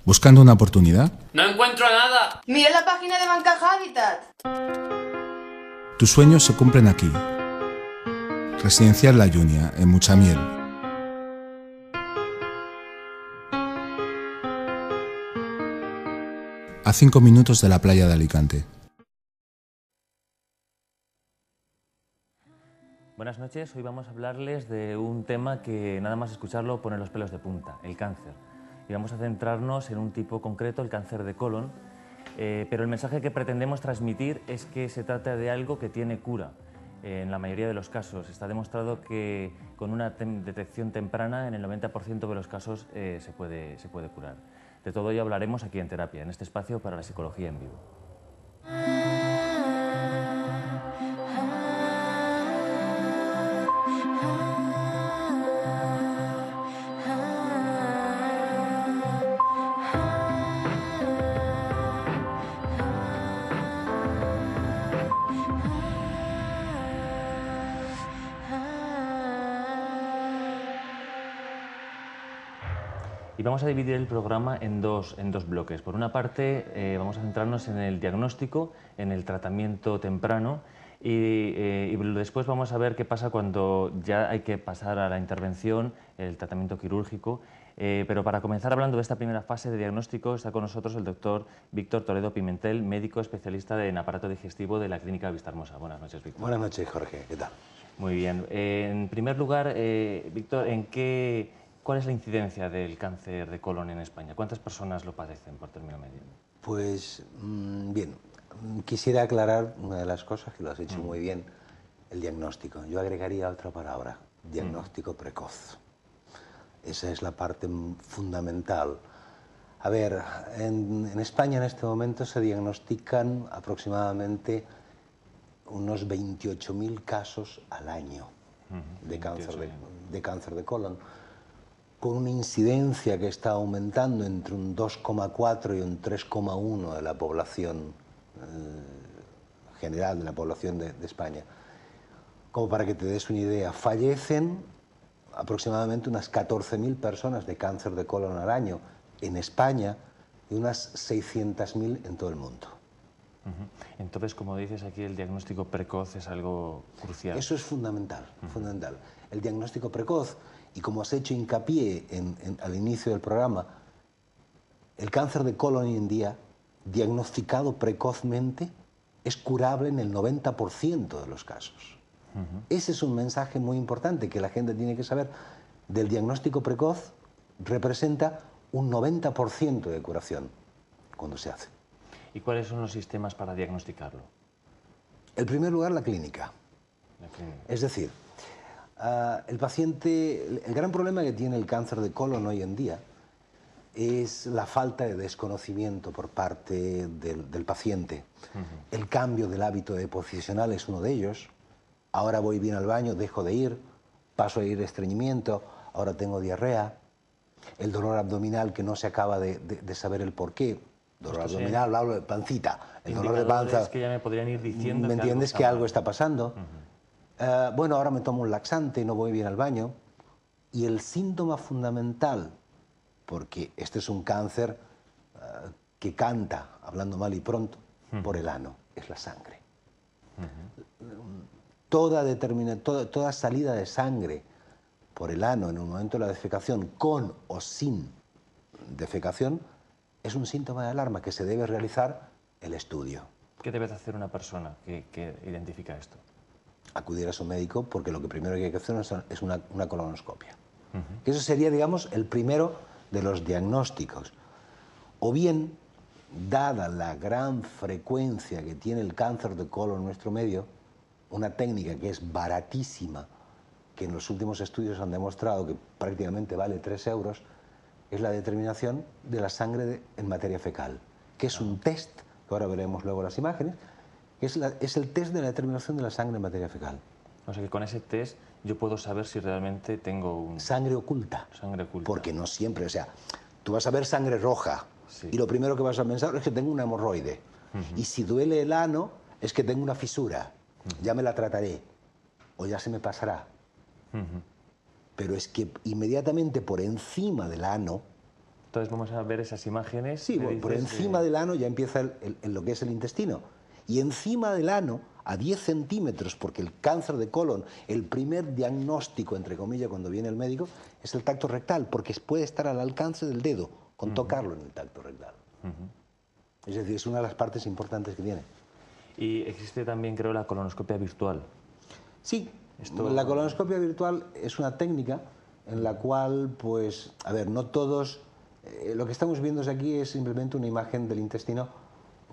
¿Buscando una oportunidad? ¡No encuentro nada! Mira la página de Banca Habitat. Tus sueños se cumplen aquí. Residencial La Junia, en Muchamiel. A 5 minutos de la playa de Alicante. Buenas noches, hoy vamos a hablarles de un tema que nada más escucharlo pone los pelos de punta, el cáncer. Y vamos a centrarnos en un tipo concreto, el cáncer de colon, pero el mensaje que pretendemos transmitir es que se trata de algo que tiene cura. En la mayoría de los casos está demostrado que con una detección temprana en el 90% de los casos se puede curar. De todo ello hablaremos aquí en Terapia, en este espacio para la psicología en vivo. Y vamos a dividir el programa en dos bloques. Por una parte, vamos a centrarnos en el diagnóstico, en el tratamiento temprano y después vamos a ver qué pasa cuando ya hay que pasar a la intervención, el tratamiento quirúrgico. Pero para comenzar hablando de esta primera fase de diagnóstico, está con nosotros el doctor Víctor Toledo Pimentel, médico especialista en aparato digestivo de la Clínica Vistahermosa. Buenas noches, Víctor. Buenas noches, Jorge. ¿Qué tal? Muy bien. En primer lugar, Víctor, ¿cuál es la incidencia del cáncer de colon en España? ¿Cuántas personas lo padecen por término medio? Pues bien, quisiera aclarar una de las cosas que lo has hecho muy bien, el diagnóstico. Yo agregaría otra palabra, diagnóstico precoz. Esa es la parte fundamental. A ver, en España en este momento se diagnostican aproximadamente unos 28.000 casos al año de cáncer de colon, con una incidencia que está aumentando entre un 2,4 y un 3,1 de la población general, de la población de España. Como para que te des una idea, fallecen aproximadamente unas 14.000 personas de cáncer de colon al año en España y unas 600.000 en todo el mundo. Entonces, como dices aquí, el diagnóstico precoz es algo crucial. Eso es fundamental, fundamental. El diagnóstico precoz, y como has hecho hincapié al inicio del programa, el cáncer de colon hoy en día, diagnosticado precozmente, es curable en el 90% de los casos. Ese es un mensaje muy importante que la gente tiene que saber. Del diagnóstico precoz representa un 90% de curación cuando se hace. ¿Y cuáles son los sistemas para diagnosticarlo? En primer lugar, la clínica. Es decir, el paciente, el gran problema que tiene el cáncer de colon hoy en día es la falta de desconocimiento por parte del paciente. El cambio del hábito deposicional es uno de ellos. Ahora voy bien al baño, dejo de ir, paso a ir estreñimiento, ahora tengo diarrea. El dolor abdominal que no se acaba de saber el porqué. Dolor abdominal, hablo de pancita, el dolor de panza. Es que ya me podrían ir diciendo. ¿Me entiendes que algo está pasando? Bueno, ahora me tomo un laxante, no voy bien al baño. Y el síntoma fundamental, porque este es un cáncer que canta, hablando mal y pronto, por el ano, es la sangre. Toda salida de sangre por el ano en el momento de la defecación, con o sin defecación, es un síntoma de alarma que se debe realizar el estudio. ¿Qué debe hacer una persona que identifica esto? Acudir a su médico, porque lo que primero que hay que hacer es una colonoscopia. Que eso sería, digamos, el primero de los diagnósticos. O bien, dada la gran frecuencia que tiene el cáncer de colon en nuestro medio, una técnica que es baratísima, que en los últimos estudios han demostrado que prácticamente vale 3 euros, es la determinación de la sangre en materia fecal, que es un test, que ahora veremos luego las imágenes, que es el test de la determinación de la sangre en materia fecal. O sea que con ese test yo puedo saber si realmente tengo sangre oculta. Sangre oculta. Porque no siempre, o sea, tú vas a ver sangre roja y lo primero que vas a pensar es que tengo una hemorroide. Y si duele el ano es que tengo una fisura. Ya me la trataré o ya se me pasará. Pero es que inmediatamente por encima del ano Entonces vamos a ver esas imágenes. Sí, bueno, por encima del ano ya empieza lo que es el intestino. Y encima del ano, a 10 centímetros, porque el cáncer de colon, el primer diagnóstico, entre comillas, cuando viene el médico, es el tacto rectal, porque puede estar al alcance del dedo, con tocarlo en el tacto rectal. Es decir, es una de las partes importantes que tiene. Y existe también, creo, la colonoscopia virtual. Sí, la colonoscopia virtual es una técnica en la cual, pues, a ver, no todos... lo que estamos viendo aquí es simplemente una imagen del intestino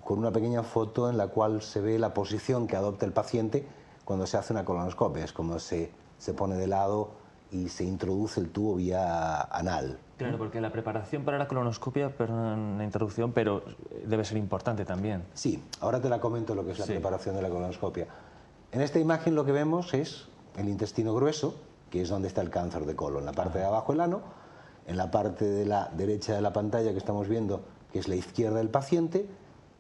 con una pequeña foto en la cual se ve la posición que adopta el paciente cuando se hace una colonoscopia. Es como se pone de lado y se introduce el tubo vía anal. Claro, porque la preparación para la colonoscopia, perdón la interrupción, pero debe ser importante también. Sí, ahora te la comento lo que es la preparación de la colonoscopia. En esta imagen lo que vemos es el intestino grueso, que es donde está el cáncer de colon, en la parte de abajo el ano, en la parte de la derecha de la pantalla que estamos viendo, que es la izquierda del paciente,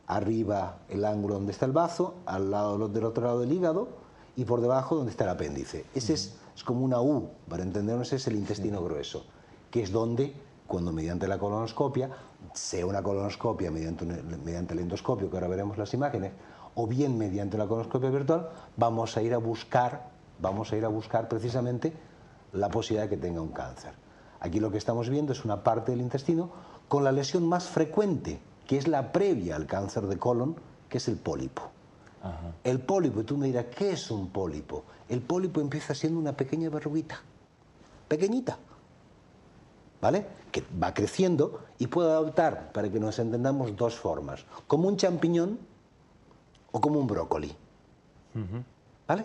arriba el ángulo donde está el bazo, al lado del otro lado del hígado y por debajo donde está el apéndice. Ese es como una U, para entendernos, es el intestino grueso, que es donde, cuando mediante la colonoscopia, sea una colonoscopia mediante el endoscopio, que ahora veremos las imágenes, o bien mediante la colonoscopia virtual, vamos a ir a buscar precisamente la posibilidad de que tenga un cáncer. Aquí lo que estamos viendo es una parte del intestino con la lesión más frecuente, que es la previa al cáncer de colon, que es el pólipo. El pólipo, y tú me dirás, ¿qué es un pólipo? El pólipo empieza siendo una pequeña verruguita, pequeñita, ¿vale? Que va creciendo y puede adoptar, para que nos entendamos, dos formas, como un champiñón o como un brócoli, ¿vale?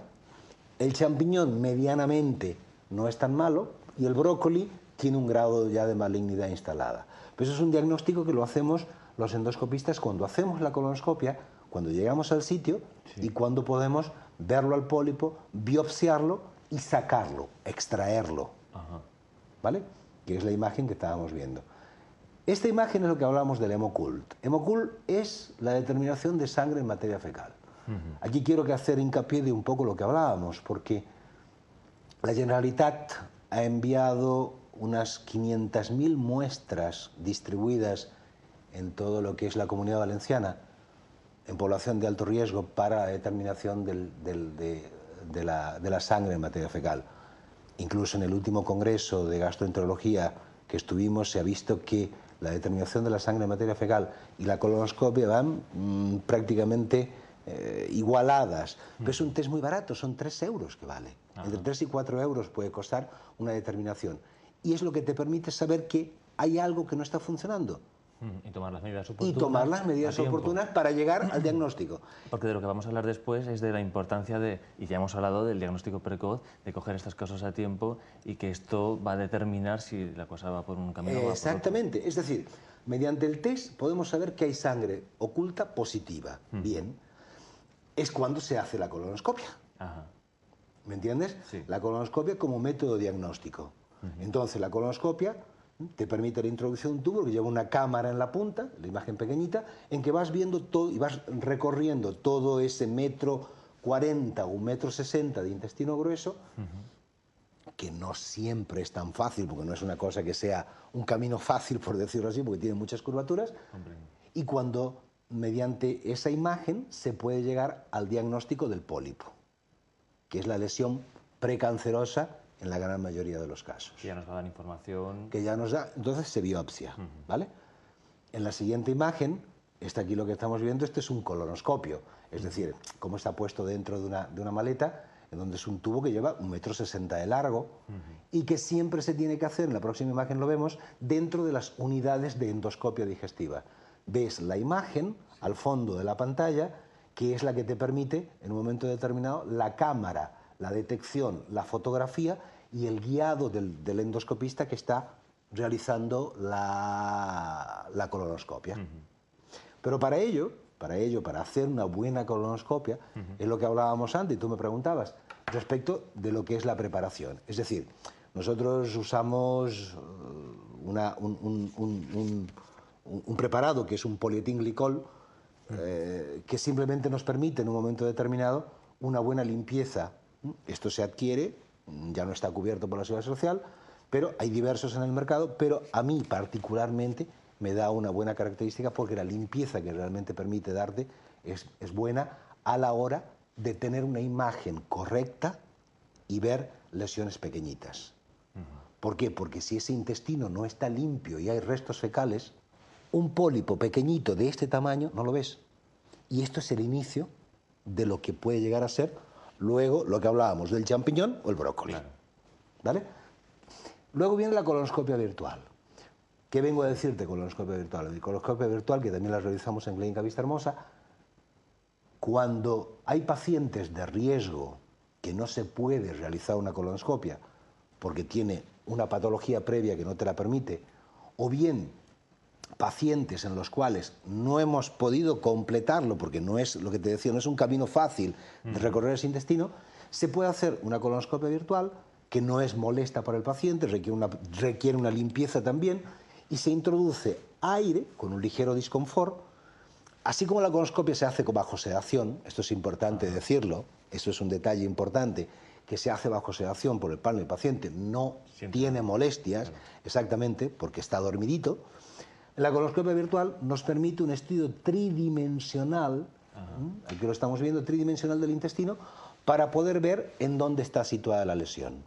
El champiñón medianamente no es tan malo y el brócoli tiene un grado ya de malignidad instalada. Pero eso es un diagnóstico que lo hacemos los endoscopistas cuando hacemos la colonoscopia, cuando llegamos al sitio y cuando podemos verlo al pólipo, biopsiarlo y sacarlo, extraerlo, ¿vale? Que es la imagen que estábamos viendo. Esta imagen es lo que hablamos del Hemocult. Hemocult es la determinación de sangre en materia fecal. Aquí quiero hacer hincapié de un poco lo que hablábamos, porque la Generalitat ha enviado unas 500.000 muestras distribuidas en todo lo que es la Comunidad Valenciana, en población de alto riesgo, para la determinación de la sangre en materia fecal. Incluso en el último congreso de gastroenterología que estuvimos, se ha visto que la determinación de la sangre en materia fecal y la colonoscopia van prácticamente igualadas. Pero es un test muy barato, son 3 euros que vale. Entre 3 y 4 euros puede costar una determinación. Y es lo que te permite saber que hay algo que no está funcionando. Y tomar las medidas oportunas. Y tomar las medidas oportunas para llegar al diagnóstico. Porque de lo que vamos a hablar después es de la importancia de, y ya hemos hablado del diagnóstico precoz, de coger estas cosas a tiempo y que esto va a determinar si la cosa va por un camino o va por otro. Exactamente. Es decir, mediante el test podemos saber que hay sangre oculta positiva. Bien. Es cuando se hace la colonoscopia. ¿Me entiendes? Sí. La colonoscopia como método diagnóstico. Entonces, la colonoscopia te permite la introducción de un tubo que lleva una cámara en la punta, la imagen pequeñita, en que vas viendo todo y vas recorriendo todo ese 1,40 m o 1,60 m de intestino grueso, que no siempre es tan fácil, porque no es una cosa que sea un camino fácil, por decirlo así, porque tiene muchas curvaturas. Y cuando, mediante esa imagen, se puede llegar al diagnóstico del pólipo, que es la lesión precancerosa en la gran mayoría de los casos. Que ya nos va a dar información. Que ya nos da, entonces se biopsia, ¿vale? En la siguiente imagen, está aquí lo que estamos viendo, este es un colonoscopio, es decir, cómo está puesto dentro de una maleta, en donde es un tubo que lleva 1,60 m de largo y que siempre se tiene que hacer, en la próxima imagen lo vemos, dentro de las unidades de endoscopia digestiva. Ves la imagen al fondo de la pantalla, que es la que te permite, en un momento determinado, la cámara, la detección, la fotografía y el guiado del endoscopista que está realizando la colonoscopia. Pero para hacer una buena colonoscopia, es lo que hablábamos antes y tú me preguntabas, respecto de lo que es la preparación. Es decir, nosotros usamos un preparado que es un polietilenglicol, que simplemente nos permite en un momento determinado una buena limpieza. Esto se adquiere, ya no está cubierto por la Seguridad Social, Pero hay diversos en el mercado, pero a mí particularmente me da una buena característica porque la limpieza que realmente permite darte es buena a la hora de tener una imagen correcta y ver lesiones pequeñitas. ¿Por qué? Porque si ese intestino no está limpio y hay restos fecales, un pólipo pequeñito de este tamaño no lo ves. Y esto es el inicio de lo que puede llegar a ser luego lo que hablábamos del champiñón o el brócoli. Claro. ¿Vale? Luego viene la colonoscopia virtual. ¿Qué vengo a decirte colonoscopia virtual? La colonoscopia virtual, que también la realizamos en Clínica Vista Hermosa, cuando hay pacientes de riesgo que no se puede realizar una colonoscopia porque tiene una patología previa que no te la permite, o bien pacientes en los cuales no hemos podido completarlo porque no es, lo que te decía, no es un camino fácil de recorrer ese intestino, se puede hacer una colonoscopia virtual que no es molesta para el paciente, requiere una limpieza también, y se introduce aire con un ligero disconfort. Así como la colonoscopia se hace bajo sedación, esto es importante decirlo, eso es un detalle importante, que se hace bajo sedación por el palmo del paciente, no tiene molestias, exactamente, porque está dormidito. La colonoscopia virtual nos permite un estudio tridimensional, aquí lo estamos viendo, tridimensional del intestino, para poder ver en dónde está situada la lesión.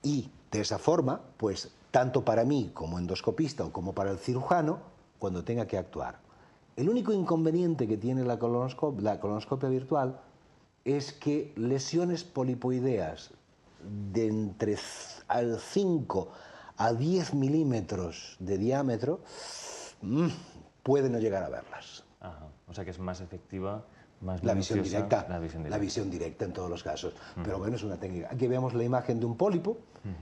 Y de esa forma, pues, tanto para mí como endoscopista o como para el cirujano, cuando tenga que actuar. El único inconveniente que tiene la colonoscopia virtual es que lesiones polipoideas de entre 5 a 10 milímetros de diámetro puede no llegar a verlas. Ajá. O sea que es más efectiva, más la visión directa, la visión directa en todos los casos. Pero bueno, es una técnica. Aquí vemos la imagen de un pólipo,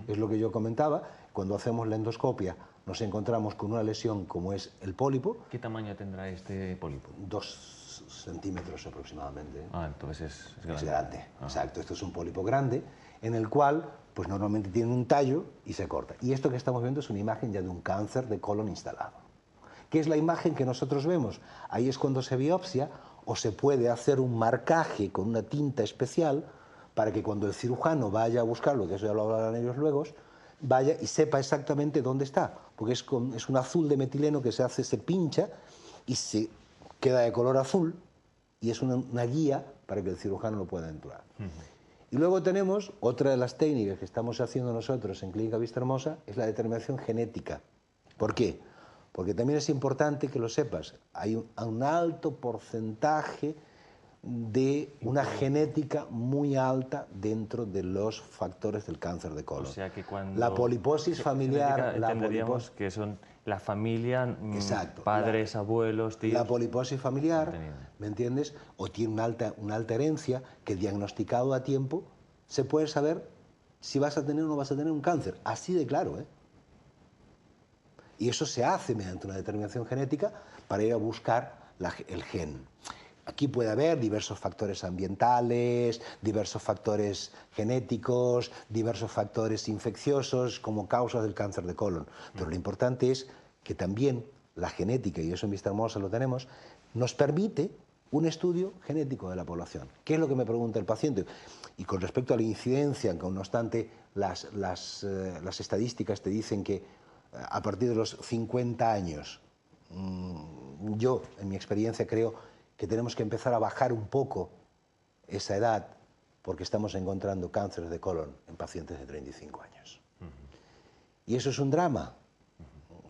es lo que yo comentaba. Cuando hacemos la endoscopia nos encontramos con una lesión como es el pólipo. ¿Qué tamaño tendrá este pólipo? 2 centímetros aproximadamente. Ah, entonces es grande. Es grande, exacto. Esto es un pólipo grande en el cual pues normalmente tiene un tallo y se corta. Y esto que estamos viendo es una imagen ya de un cáncer de colon instalado. ¿Qué es la imagen que nosotros vemos? Ahí es cuando se biopsia o se puede hacer un marcaje con una tinta especial para que cuando el cirujano vaya a buscarlo, que eso ya lo hablarán ellos luego, vaya y sepa exactamente dónde está, porque es un azul de metileno que se pincha y se queda de color azul y es una guía para que el cirujano lo pueda entrar. Y luego tenemos otra de las técnicas que estamos haciendo nosotros en Clínica Vista Hermosa, es la determinación genética. ¿Por qué? Porque también es importante que lo sepas, hay un alto porcentaje de una genética muy alta dentro de los factores del cáncer de colon. O sea que cuando la poliposis familiar, entenderíamos que son la familia, exacto, padres, abuelos, tíos. La poliposis familiar, ¿me entiendes? O tiene una alta herencia que diagnosticado a tiempo se puede saber si vas a tener o no vas a tener un cáncer. Así de claro, ¿eh? Y eso se hace mediante una determinación genética para ir a buscar el gen. Aquí puede haber diversos factores ambientales, diversos factores genéticos, diversos factores infecciosos como causas del cáncer de colon. Pero lo importante es que también la genética, y eso en Vista Hermosa lo tenemos, nos permite un estudio genético de la población. ¿Qué es lo que me pregunta el paciente? Y con respecto a la incidencia, aunque no obstante las estadísticas te dicen que a partir de los 50 años, yo en mi experiencia creo que tenemos que empezar a bajar un poco esa edad porque estamos encontrando cánceres de colon en pacientes de 35 años. Y eso es un drama,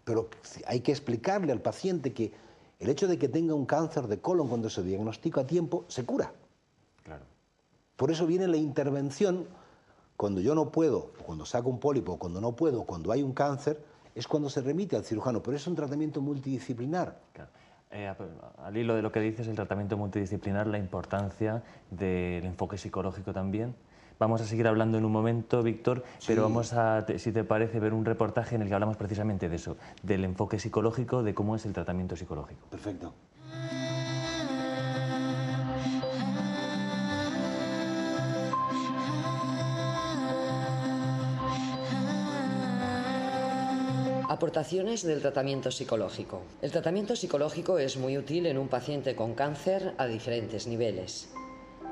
pero hay que explicarle al paciente que el hecho de que tenga un cáncer de colon cuando se diagnostica a tiempo, se cura. Claro. Por eso viene la intervención cuando yo no puedo, o cuando saco un pólipo, cuando no puedo, cuando hay un cáncer, es cuando se remite al cirujano, pero es un tratamiento multidisciplinar. Claro. Al hilo de lo que dices, el tratamiento multidisciplinar, la importancia del enfoque psicológico también. Vamos a seguir hablando en un momento, Víctor, sí, pero vamos a, si te parece, ver un reportaje en el que hablamos precisamente de eso, del enfoque psicológico, de cómo es el tratamiento psicológico. Perfecto. Aportaciones del tratamiento psicológico. El tratamiento psicológico es muy útil en un paciente con cáncer a diferentes niveles.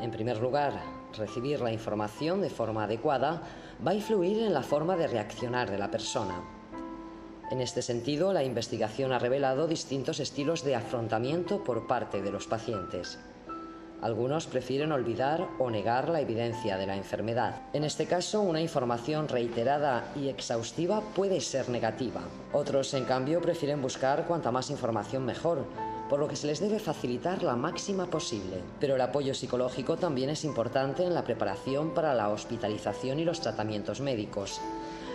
En primer lugar, recibir la información de forma adecuada va a influir en la forma de reaccionar de la persona. En este sentido, la investigación ha revelado distintos estilos de afrontamiento por parte de los pacientes. Algunos prefieren olvidar o negar la evidencia de la enfermedad. En este caso, una información reiterada y exhaustiva puede ser negativa. Otros, en cambio, prefieren buscar cuanta más información mejor, por lo que se les debe facilitar la máxima posible. Pero el apoyo psicológico también es importante en la preparación para la hospitalización y los tratamientos médicos.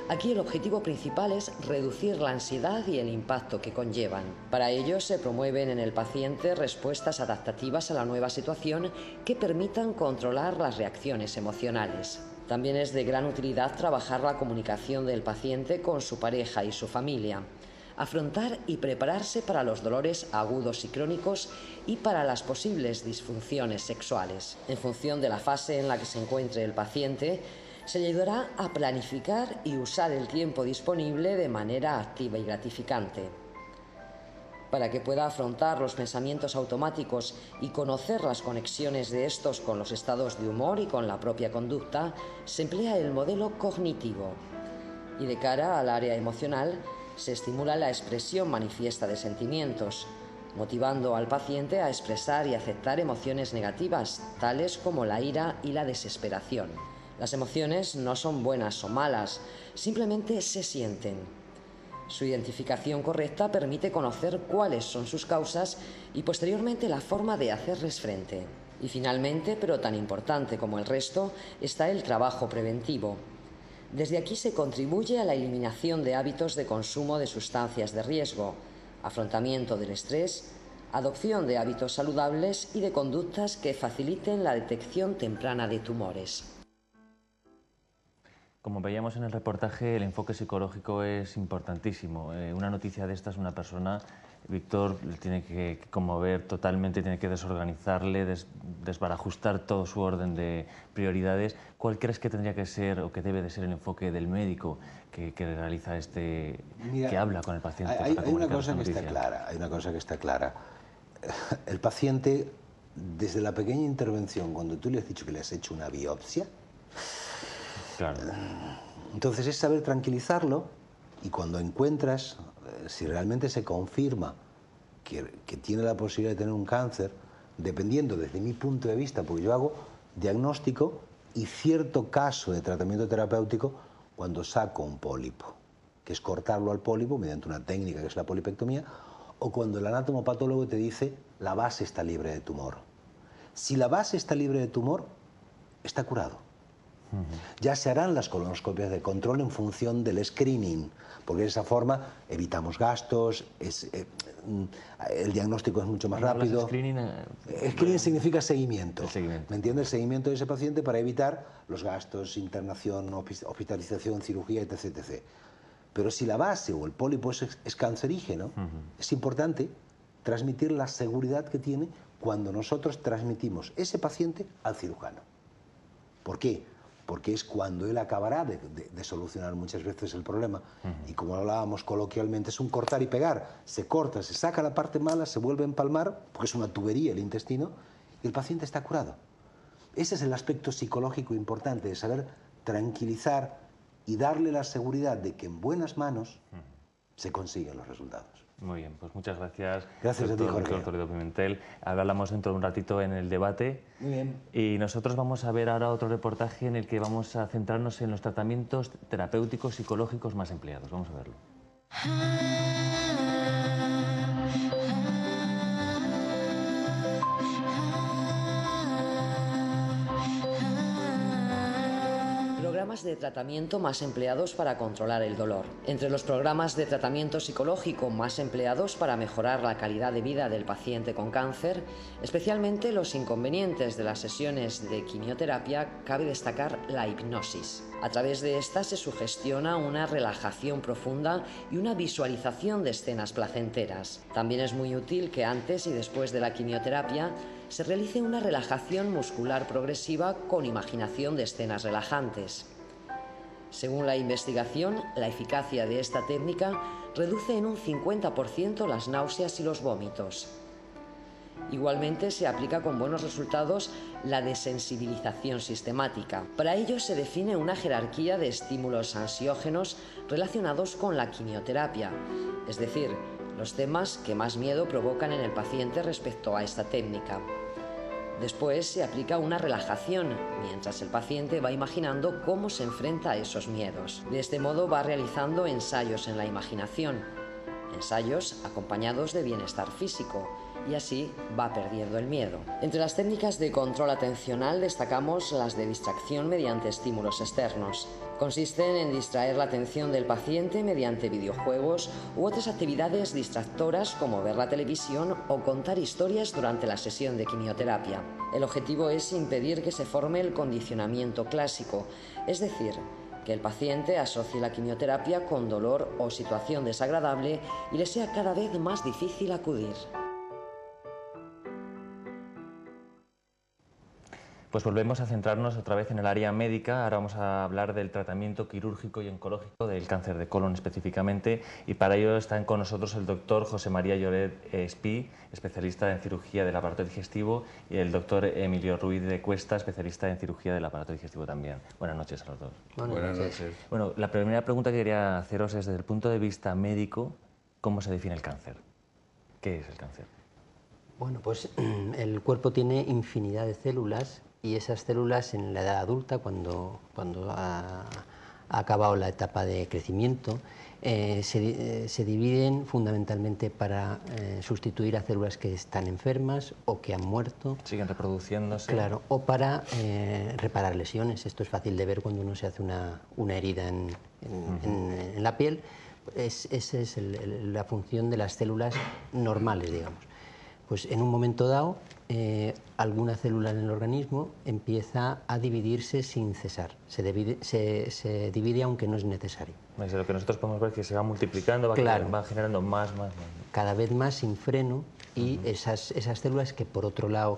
Aquí el objetivo principal es reducir la ansiedad y el impacto que conllevan. Para ello se promueven en el paciente respuestas adaptativas a la nueva situación que permitan controlar las reacciones emocionales. También es de gran utilidad trabajar la comunicación del paciente con su pareja y su familia, afrontar y prepararse para los dolores agudos y crónicos y para las posibles disfunciones sexuales. En función de la fase en la que se encuentre el paciente, se le ayudará a planificar y usar el tiempo disponible de manera activa y gratificante. Para que pueda afrontar los pensamientos automáticos y conocer las conexiones de estos con los estados de humor y con la propia conducta, se emplea el modelo cognitivo. Y de cara al área emocional, se estimula la expresión manifiesta de sentimientos, motivando al paciente a expresar y aceptar emociones negativas, tales como la ira y la desesperación. Las emociones no son buenas o malas, simplemente se sienten. Su identificación correcta permite conocer cuáles son sus causas y posteriormente la forma de hacerles frente. Y finalmente, pero tan importante como el resto, está el trabajo preventivo. Desde aquí se contribuye a la eliminación de hábitos de consumo de sustancias de riesgo, afrontamiento del estrés, adopción de hábitos saludables y de conductas que faciliten la detección temprana de tumores. Como veíamos en el reportaje, el enfoque psicológico es importantísimo. Una noticia de estas, una persona, Víctor, tiene que conmover totalmente, tiene que desorganizarle, desbarajustar todo su orden de prioridades. ¿Cuál crees que tendría que ser o que debe de ser el enfoque del médico que realiza Mira, que habla con el paciente? Hay una cosa que está clara. El paciente, desde la pequeña intervención, cuando tú le has dicho que le has hecho una biopsia, claro. Entonces es saber tranquilizarlo y cuando encuentras, si realmente se confirma que tiene la posibilidad de tener un cáncer, dependiendo desde mi punto de vista, porque yo hago diagnóstico y cierto caso de tratamiento terapéutico cuando saco un pólipo, que es cortarlo al pólipo mediante una técnica que es la polipectomía, o cuando el anatomopatólogo te dice la base está libre de tumor. Si la base está libre de tumor, está curado. Ya se harán las colonoscopias de control en función del screening, porque de esa forma evitamos gastos, el diagnóstico es mucho más rápido. Screening significa seguimiento. ¿Me entiendes? El seguimiento de ese paciente para evitar los gastos, internación, hospitalización, cirugía, etc, etc. Pero si la base o el pólipo es cancerígeno, es importante transmitir la seguridad que tiene cuando nosotros transmitimos ese paciente al cirujano. ¿Por qué? Porque es cuando él acabará de solucionar muchas veces el problema. Y como hablábamos coloquialmente, es un cortar y pegar. Se corta, se saca la parte mala, se vuelve a empalmar, porque es una tubería el intestino, y el paciente está curado. Ese es el aspecto psicológico importante, de saber tranquilizar y darle la seguridad de que en buenas manos se consiguen los resultados. Muy bien, pues muchas gracias. Gracias a ti, Jorge. Doctor Toledo Pimentel. Hablamos dentro de un ratito en el debate. Muy bien. Y nosotros vamos a ver ahora otro reportaje en el que vamos a centrarnos en los tratamientos terapéuticos psicológicos más empleados. Vamos a verlo. Programas de tratamiento más empleados para controlar el dolor. Entre los programas de tratamiento psicológico más empleados para mejorar la calidad de vida del paciente con cáncer, especialmente los inconvenientes de las sesiones de quimioterapia, cabe destacar la hipnosis. A través de esta se sugestiona una relajación profunda y una visualización de escenas placenteras. También es muy útil que antes y después de la quimioterapia se realice una relajación muscular progresiva con imaginación de escenas relajantes. Según la investigación, la eficacia de esta técnica reduce en un 50% las náuseas y los vómitos. Igualmente se aplica con buenos resultados la desensibilización sistemática. Para ello se define una jerarquía de estímulos ansiógenos relacionados con la quimioterapia, es decir, los temas que más miedo provocan en el paciente respecto a esta técnica. Después se aplica una relajación, mientras el paciente va imaginando cómo se enfrenta a esos miedos. De este modo va realizando ensayos en la imaginación, ensayos acompañados de bienestar físico, y así va perdiendo el miedo. Entre las técnicas de control atencional destacamos las de distracción mediante estímulos externos. Consisten en distraer la atención del paciente mediante videojuegos u otras actividades distractoras como ver la televisión o contar historias durante la sesión de quimioterapia. El objetivo es impedir que se forme el condicionamiento clásico, es decir, que el paciente asocie la quimioterapia con dolor o situación desagradable y le sea cada vez más difícil acudir. Pues volvemos a centrarnos otra vez en el área médica. Ahora vamos a hablar del tratamiento quirúrgico y oncológico del cáncer de colon específicamente, y para ello están con nosotros el doctor José María Lloret Espí, especialista en cirugía del aparato digestivo, y el doctor Emilio Ruiz de Cuesta, especialista en cirugía del aparato digestivo también. Buenas noches a los dos. Buenas noches. Bueno, la primera pregunta que quería haceros es, desde el punto de vista médico, ¿cómo se define el cáncer? ¿Qué es el cáncer? Bueno, pues el cuerpo tiene infinidad de células, y esas células en la edad adulta, cuando ha acabado la etapa de crecimiento, se dividen fundamentalmente para sustituir a células que están enfermas o que han muerto. ¿Siguen reproduciéndose? Claro, o para reparar lesiones. Esto es fácil de ver cuando uno se hace una herida en la piel. Esa es la función de las células normales, digamos. Pues en un momento dado, alguna célula en el organismo empieza a dividirse sin cesar. Se divide aunque no es necesario. Lo que nosotros podemos ver es que se va multiplicando, va generando más. Cada vez más sin freno, y esas células que, por otro lado,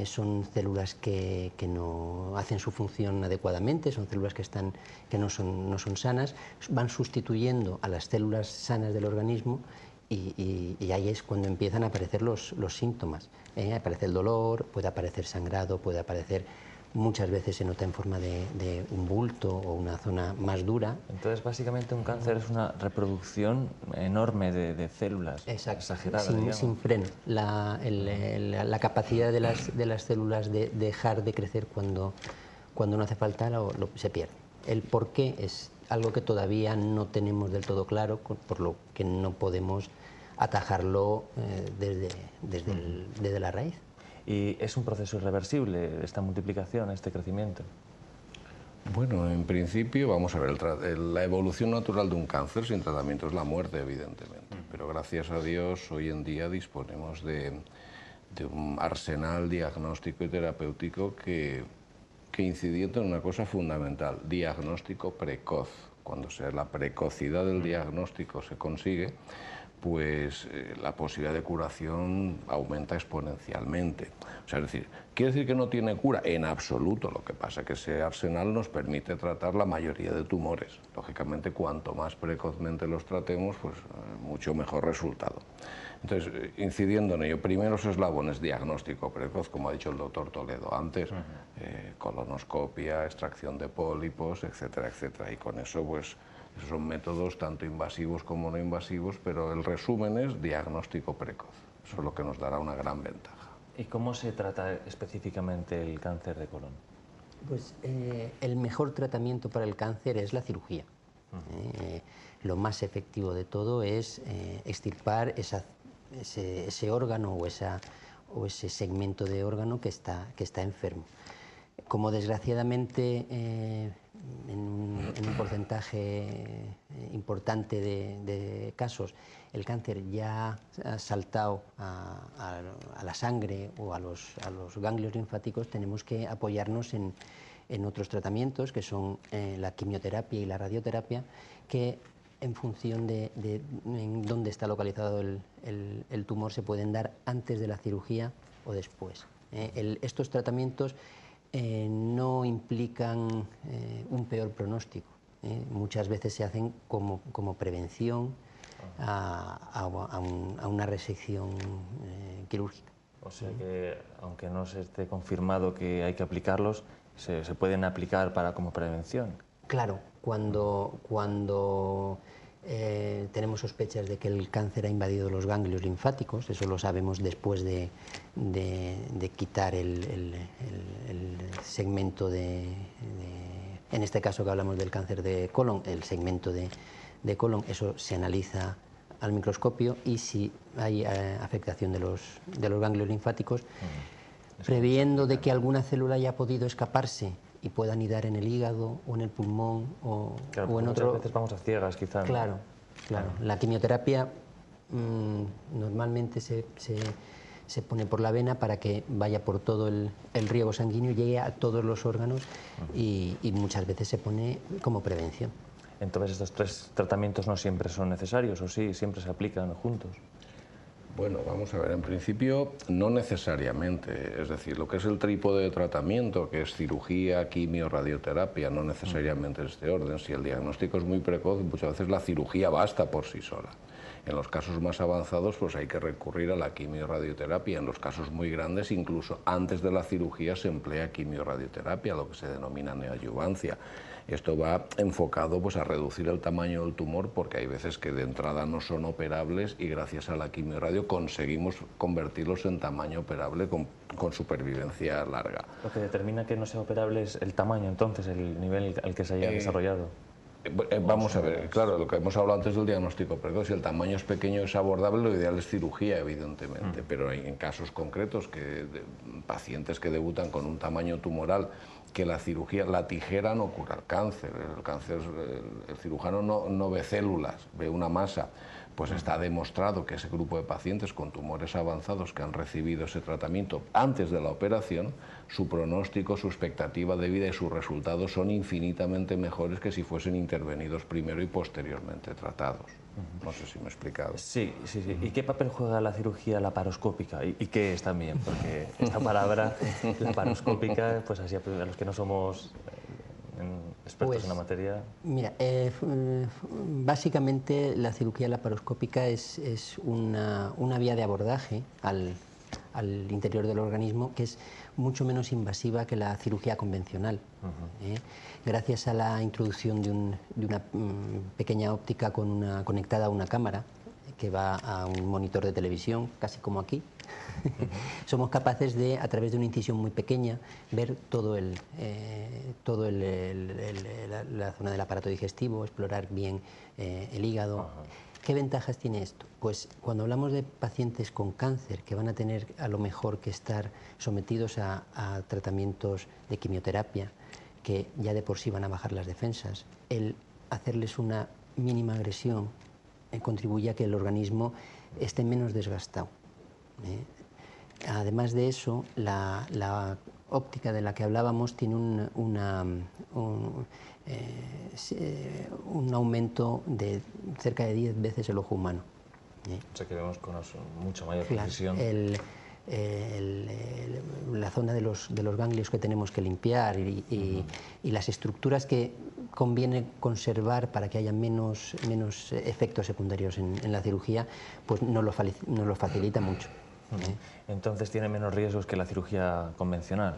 son células que no hacen su función adecuadamente, son células que no son sanas, van sustituyendo a las células sanas del organismo. Y ahí es cuando empiezan a aparecer los síntomas. Aparece el dolor, puede aparecer sangrado, puede aparecer, muchas veces se nota en forma de un bulto o una zona más dura. Entonces, básicamente, un cáncer es una reproducción enorme de células. Exacto, exagerada, sin freno. La capacidad de las células de dejar de crecer cuando no hace falta se pierde. El por qué es algo que todavía no tenemos del todo claro, por lo que no podemos atajarlo desde la raíz. ¿Y es un proceso irreversible esta multiplicación, este crecimiento? Bueno, en principio, vamos a ver, la evolución natural de un cáncer sin tratamiento es la muerte, evidentemente. Pero gracias a Dios, hoy en día disponemos de un arsenal diagnóstico y terapéutico que incidiendo en una cosa fundamental, diagnóstico precoz. Cuando la precocidad del diagnóstico se consigue, pues la posibilidad de curación aumenta exponencialmente. O sea, es decir, ¿quiere decir que no tiene cura? En absoluto. Lo que pasa es que ese arsenal nos permite tratar la mayoría de tumores. Lógicamente, cuanto más precozmente los tratemos, pues mucho mejor resultado. Entonces, incidiendo en ello, primeros eslabones, diagnóstico precoz, como ha dicho el doctor Toledo antes, colonoscopia, extracción de pólipos, etcétera, etcétera. Y con eso, pues, esos son métodos tanto invasivos como no invasivos, pero el resumen es diagnóstico precoz. Eso es lo que nos dará una gran ventaja. ¿Y cómo se trata específicamente el cáncer de colon? Pues el mejor tratamiento para el cáncer es la cirugía. Lo más efectivo de todo es extirpar ese órgano o ese segmento de órgano que está enfermo. Como desgraciadamente en un porcentaje importante de casos el cáncer ya ha saltado a la sangre o a los ganglios linfáticos, tenemos que apoyarnos en otros tratamientos que son la quimioterapia y la radioterapia, que en función de en dónde está localizado el tumor se pueden dar antes de la cirugía o después. Estos tratamientos no implican un peor pronóstico. Muchas veces se hacen como prevención a una resección quirúrgica. O sea que, aunque no se esté confirmado que hay que aplicarlos, se pueden aplicar como prevención. Claro, cuando tenemos sospechas de que el cáncer ha invadido los ganglios linfáticos, eso lo sabemos después de quitar el segmento en este caso que hablamos del cáncer de colon, el segmento de colon, eso se analiza al microscopio y si hay afectación de los ganglios linfáticos, previendo de que alguna célula haya podido escaparse y pueda anidar en el hígado o en el pulmón o en otro... Muchas veces vamos a ciegas, quizás. Claro, claro. La quimioterapia normalmente se pone por la vena para que vaya por todo el riego sanguíneo, llegue a todos los órganos y muchas veces se pone como prevención. Entonces, ¿estos 3 tratamientos no siempre son necesarios o sí, siempre se aplican juntos? Bueno, vamos a ver, en principio no necesariamente, es decir, lo que es el trípode de tratamiento, que es cirugía, quimio, radioterapia, no necesariamente es este orden. Si el diagnóstico es muy precoz, muchas veces la cirugía basta por sí sola. En los casos más avanzados, pues hay que recurrir a la quimio y radioterapia. En los casos muy grandes, incluso antes de la cirugía se emplea quimio y radioterapia, lo que se denomina neoadyuvancia. Esto va enfocado pues, a reducir el tamaño del tumor porque hay veces que de entrada no son operables y gracias a la quimio y radio conseguimos convertirlos en tamaño operable con supervivencia larga. Lo que determina que no sea operable es el tamaño, entonces, el nivel al que se haya desarrollado. Vamos a ver, claro, lo que hemos hablado antes del diagnóstico precoz, si el tamaño es pequeño es abordable, lo ideal es cirugía, evidentemente, pero hay en casos concretos pacientes que debutan con un tamaño tumoral que la cirugía, la tijera no cura el cáncer, el cirujano no ve células, ve una masa, pues está demostrado que ese grupo de pacientes con tumores avanzados que han recibido ese tratamiento antes de la operación, su pronóstico, su expectativa de vida y sus resultados son infinitamente mejores que si fuesen intervenidos primero y posteriormente tratados. No sé si me he explicado. Sí, sí, sí. ¿Y qué papel juega la cirugía laparoscópica? ¿Y qué es también? Porque esta palabra laparoscópica, pues así a los que no somos expertos en la materia. Mira, básicamente la cirugía laparoscópica es una vía de abordaje al interior del organismo que es mucho menos invasiva que la cirugía convencional. Gracias a la introducción de una pequeña óptica conectada a una cámara que va a un monitor de televisión, casi como aquí, somos capaces de, a través de una incisión muy pequeña, ver la zona del aparato digestivo, explorar bien el hígado. ¿Qué ventajas tiene esto? Pues cuando hablamos de pacientes con cáncer que van a tener a lo mejor que estar sometidos a tratamientos de quimioterapia, que ya de por sí van a bajar las defensas, el hacerles una mínima agresión contribuye a que el organismo esté menos desgastado. Además de eso, la óptica de la que hablábamos tiene un aumento de cerca de 10 veces el ojo humano. O sea que vemos con mucha mayor precisión. La zona de los ganglios que tenemos que limpiar y las estructuras que conviene conservar para que haya menos efectos secundarios en la cirugía, pues nos lo facilita mucho. Entonces tiene menos riesgos que la cirugía convencional.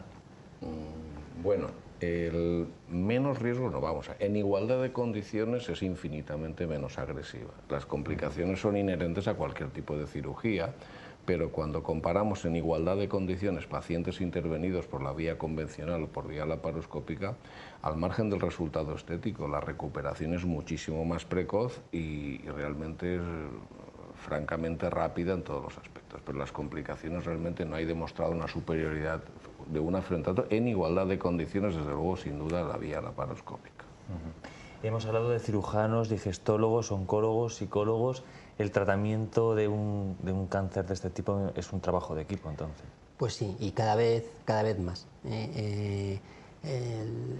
Bueno, el menos riesgo no, vamos a... En igualdad de condiciones es infinitamente menos agresiva. Las complicaciones son inherentes a cualquier tipo de cirugía, pero cuando comparamos en igualdad de condiciones pacientes intervenidos por la vía convencional o por vía laparoscópica, al margen del resultado estético, la recuperación es muchísimo más precoz y realmente es francamente rápida en todos los aspectos, pero las complicaciones realmente no hay demostrado una superioridad de una frente a otra en igualdad de condiciones, desde luego, sin duda, la vía laparoscópica. Hemos hablado de cirujanos, digestólogos, oncólogos, psicólogos. ¿El tratamiento de un cáncer de este tipo es un trabajo de equipo, entonces? Pues sí, y cada vez más.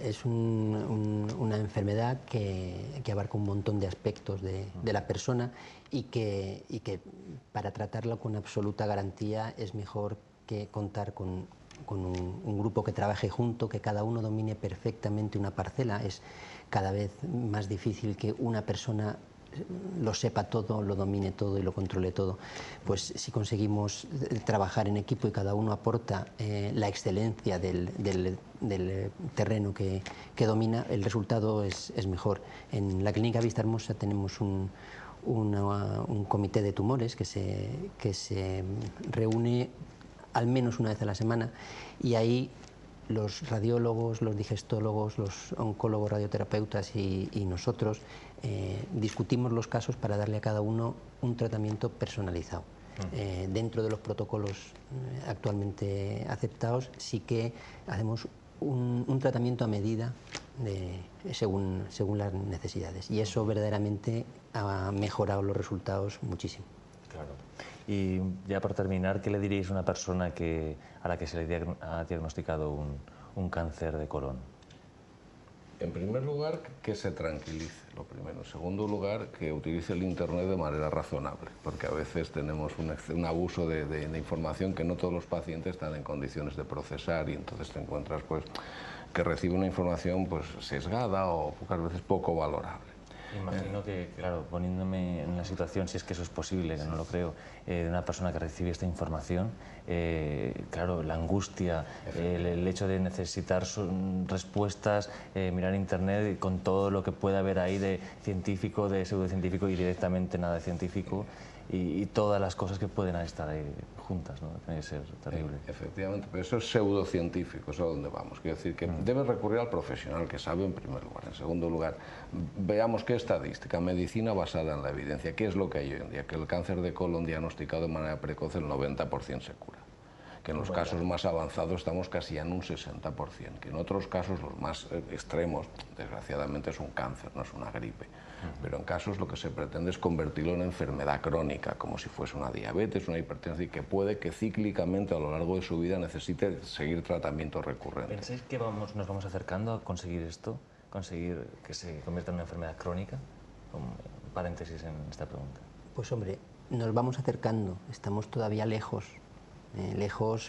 Es una enfermedad que abarca un montón de aspectos de la persona y que para tratarla con absoluta garantía es mejor que contar con un grupo que trabaje junto, que cada uno domine perfectamente una parcela. Es cada vez más difícil que una persona lo sepa todo, lo domine todo y lo controle todo. Pues si conseguimos trabajar en equipo y cada uno aporta la excelencia del terreno que domina, el resultado es mejor. En la Clínica Vista Hermosa tenemos un comité de tumores que se reúne al menos una vez a la semana, y ahí los radiólogos, los digestólogos, los oncólogos, radioterapeutas y nosotros discutimos los casos para darle a cada uno un tratamiento personalizado. Dentro de los protocolos actualmente aceptados, sí que hacemos un tratamiento a medida según las necesidades, y eso verdaderamente ha mejorado los resultados muchísimo. Claro. Y ya por terminar, ¿qué le diríais a una persona a la que se le ha diagnosticado un cáncer de colon? En primer lugar, que se tranquilice, lo primero. En segundo lugar, que utilice el Internet de manera razonable, porque a veces tenemos un abuso de información que no todos los pacientes están en condiciones de procesar, y entonces te encuentras pues, que recibe una información pues, sesgada o pocas veces poco valorable. Imagino que, claro, poniéndome en la situación, si es que eso es posible, que no lo creo, de una persona que recibe esta información, claro, la angustia, el hecho de necesitar respuestas, mirar internet con todo lo que pueda haber ahí de científico, de pseudocientífico y directamente nada de científico, y todas las cosas que pueden estar ahí juntas, ¿no? Tiene que ser terrible. Efectivamente, pero eso es pseudocientífico, es a donde vamos. Quiero decir que debe recurrir al profesional que sabe en primer lugar. En segundo lugar, veamos qué estadística, medicina basada en la evidencia. ¿Qué es lo que hay hoy en día? Que el cáncer de colon diagnosticado de manera precoz el 90% se cura. Que en los casos más avanzados estamos casi en un 60%, que en otros casos, los más extremos, desgraciadamente es un cáncer, no es una gripe. Pero en casos lo que se pretende es convertirlo en enfermedad crónica, como si fuese una diabetes, una hipertensión, y que puede que cíclicamente a lo largo de su vida necesite seguir tratamientos recurrentes. ¿Pensáis que nos vamos acercando a conseguir esto? ¿Conseguir que se convierta en una enfermedad crónica? Un paréntesis en esta pregunta. Pues hombre, nos vamos acercando, estamos todavía lejos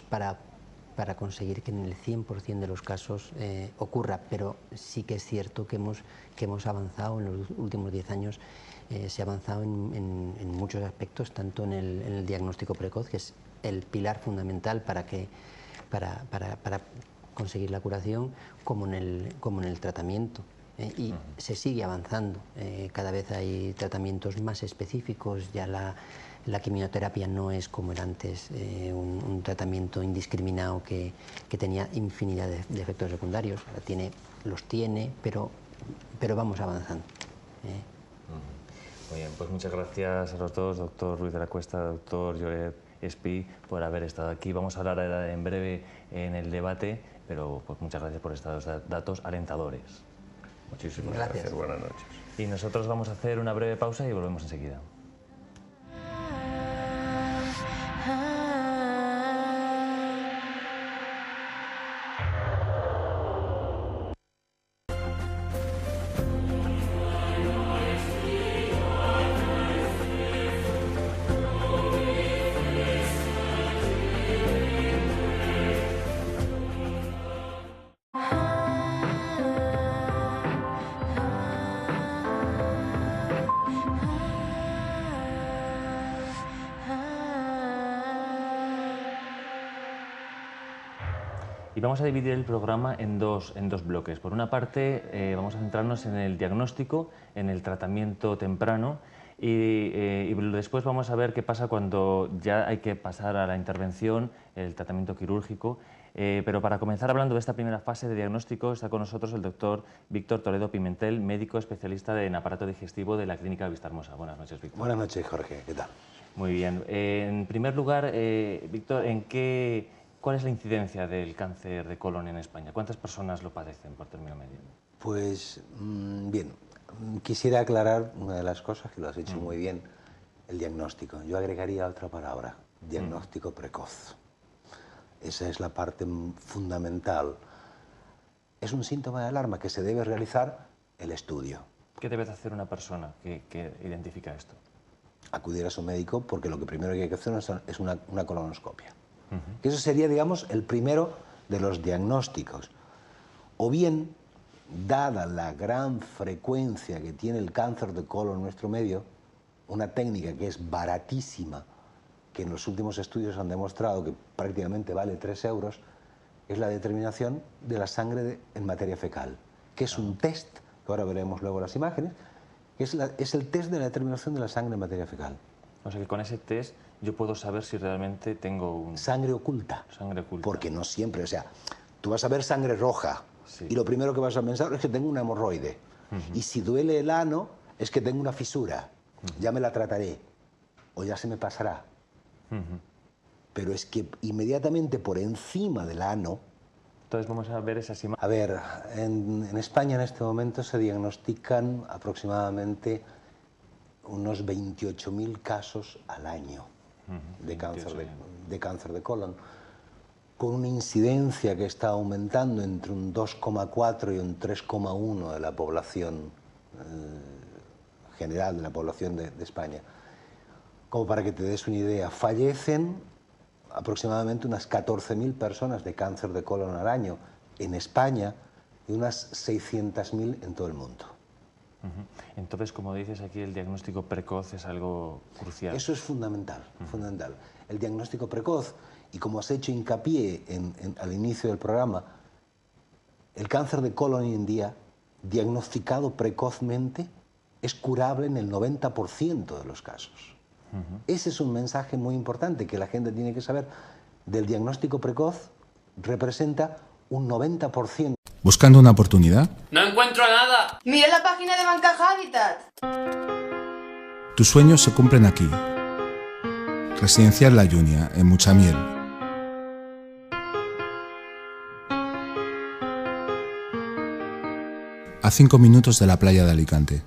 para conseguir que en el 100% de los casos ocurra, pero sí que es cierto que hemos avanzado en los últimos 10 años, se ha avanzado en muchos aspectos, tanto en el diagnóstico precoz, que es el pilar fundamental para conseguir la curación, como en el tratamiento. Y se sigue avanzando, cada vez hay tratamientos más específicos, ya la quimioterapia no es como era antes, un tratamiento indiscriminado que tenía infinidad de efectos secundarios. Ahora los tiene, pero vamos avanzando. Muy bien, pues muchas gracias a los dos, doctor Ruiz de la Cuesta, doctor Lloret Espí, por haber estado aquí. Vamos a hablar en breve en el debate, pero pues muchas gracias por estos datos alentadores. Muchísimas gracias. Buenas noches. Y nosotros vamos a hacer una breve pausa y volvemos enseguida. Y vamos a dividir el programa en dos bloques. Por una parte, vamos a centrarnos en el diagnóstico, en el tratamiento temprano, y después vamos a ver qué pasa cuando ya hay que pasar a la intervención, el tratamiento quirúrgico. Pero para comenzar hablando de esta primera fase de diagnóstico, está con nosotros el doctor Víctor Toledo Pimentel, médico especialista en aparato digestivo de la Clínica Vista Hermosa. Buenas noches, Víctor. Buenas noches, Jorge. ¿Qué tal? Muy bien. En primer lugar, Víctor, ¿cuál es la incidencia del cáncer de colon en España? ¿Cuántas personas lo padecen por término medio? Pues bien, quisiera aclarar una de las cosas que lo has hecho muy bien, el diagnóstico. Yo agregaría otra palabra, diagnóstico precoz. Esa es la parte fundamental. Es un síntoma de alarma que se debe realizar el estudio. ¿Qué debe hacer una persona que identifica esto? Acudir a su médico, porque lo que primero que hay que hacer es una colonoscopia. Que eso sería, digamos, el primero de los diagnósticos. O bien, dada la gran frecuencia que tiene el cáncer de colon en nuestro medio, una técnica que es baratísima, que en los últimos estudios han demostrado que prácticamente vale 3 euros, es la determinación de la sangre en materia fecal, que es un test, que ahora veremos luego las imágenes, que es el test de la determinación de la sangre en materia fecal. O sea que con ese test yo puedo saber si realmente tengo un... Sangre oculta. Sangre oculta. Porque no siempre, o sea, tú vas a ver sangre roja, sí, y lo primero que vas a pensar es que tengo una hemorroide. Y si duele el ano, es que tengo una fisura. Ya me la trataré, o ya se me pasará. Pero es que inmediatamente por encima del ano... Entonces vamos a ver esas imágenes. A ver, en España en este momento se diagnostican aproximadamente unos 28.000 casos al año de cáncer de colon, con una incidencia que está aumentando entre un 2,4 y un 3,1 de la población general, de la población de España. Como para que te des una idea, fallecen aproximadamente unas 14.000 personas de cáncer de colon al año en España y unas 600.000 en todo el mundo. Entonces, como dices aquí, el diagnóstico precoz es algo crucial. Eso es fundamental, fundamental. El diagnóstico precoz, y como has hecho hincapié al inicio del programa, el cáncer de colon hoy en día, diagnosticado precozmente, es curable en el 90% de los casos. Ese es un mensaje muy importante que la gente tiene que saber. Del diagnóstico precoz representa un 90%. ¿Buscando una oportunidad? ¡No encuentro nada! ¡Mira la página de Bancaja Habitat! Tus sueños se cumplen aquí. Residencial La Junia, en Muchamiel. A 5 minutos de la playa de Alicante.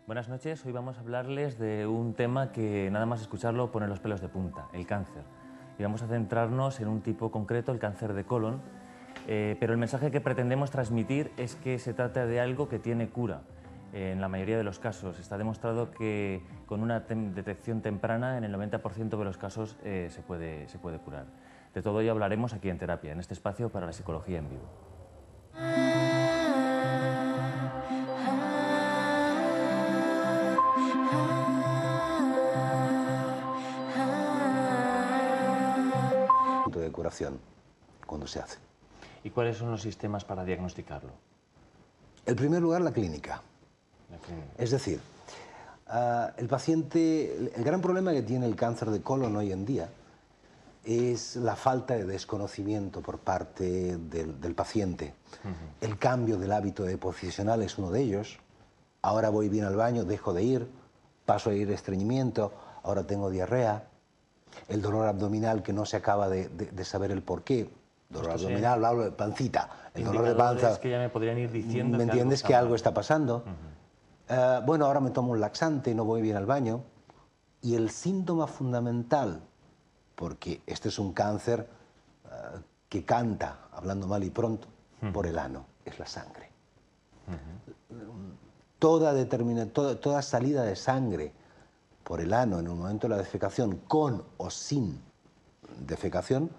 Buenas noches, hoy vamos a hablarles de un tema que nada más escucharlo pone los pelos de punta, el cáncer. Y vamos a centrarnos en un tipo concreto, el cáncer de colon, pero el mensaje que pretendemos transmitir es que se trata de algo que tiene cura. En la mayoría de los casos está demostrado que con una detección temprana en el 90% de los casos se puede curar. De todo ello hablaremos aquí en Terapia, en este espacio para la psicología en vivo. De curación cuando se hace. ¿Y cuáles son los sistemas para diagnosticarlo? En primer lugar, la clínica. Es decir, el paciente, el gran problema que tiene el cáncer de colon hoy en día es la falta de desconocimiento por parte del paciente. El cambio del hábito deposicional es uno de ellos. Ahora voy bien al baño, dejo de ir, paso a ir estreñimiento, ahora tengo diarrea. El dolor abdominal que no se acaba de saber el porqué. Dolor abdominal, hablo de pancita. El dolor de panza. Es que ya me podrían ir diciendo. ¿Me entiendes que algo está pasando? Bueno, ahora me tomo un laxante, no voy bien al baño. Y el síntoma fundamental, porque este es un cáncer que canta, hablando mal y pronto, por el ano, es la sangre. Toda salida de sangre por el ano en el momento de la defecación, con o sin defecación,